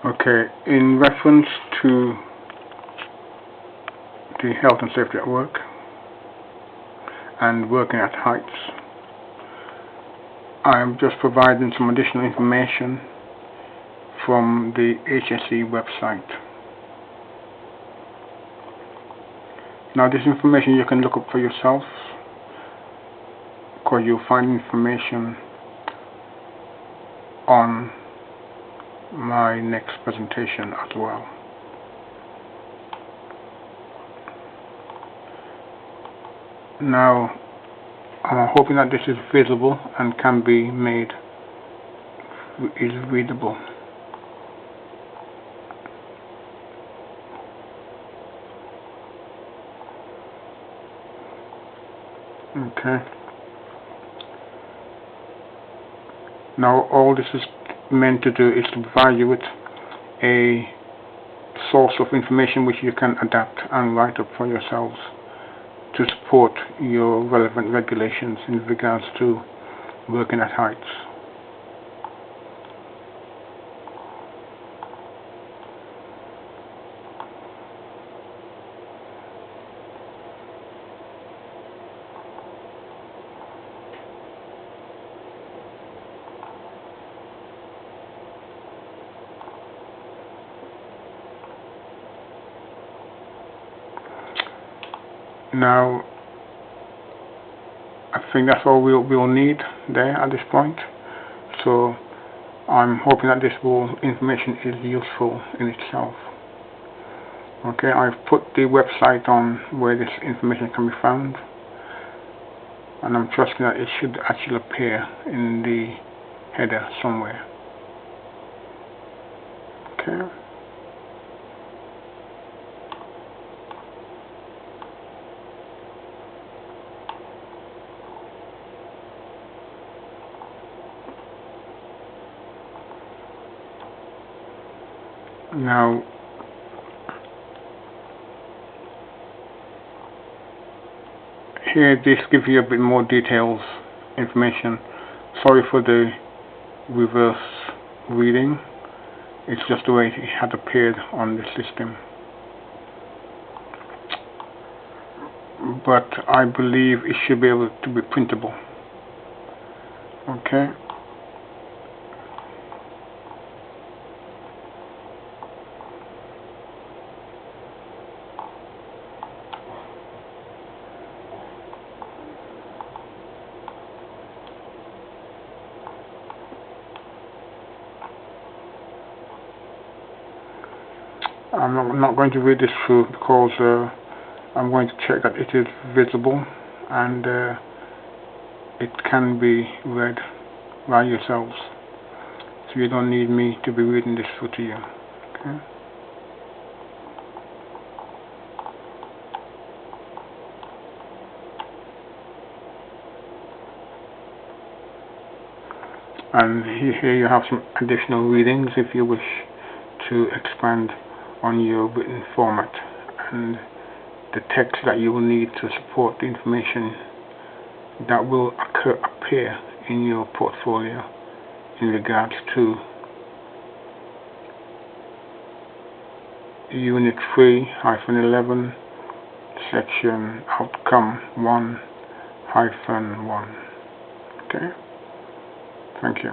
Okay, in reference to the health and safety at work and working at heights, I'm just providing some additional information from the HSE website. Now this information you can look up for yourself, because you'll find information on my next presentation as well. Now I'm hoping that this is visible and can be made readable. Okay. Now all this is meant to do is to provide you with a source of information which you can adapt and write up for yourselves to support your relevant regulations in regards to working at heights. Now, I think that's all we'll need there at this point. So, I'm hoping that this information is useful in itself. Okay, I've put the website on where this information can be found, and I'm trusting that it should actually appear in the header somewhere. Okay. Now, here this gives you a bit more details, information. Sorry for the reverse reading. It's just the way it had appeared on the system. But I believe it should be able to be printable. Okay. I'm not going to read this through because I'm going to check that it is visible and it can be read by yourselves. So you don't need me to be reading this through to you. Okay? And here you have some additional readings if you wish to expand on your written format, and the text that you will need to support the information that will appear in your portfolio in regards to Unit 3-11, Section Outcome 1-1. Okay? Thank you.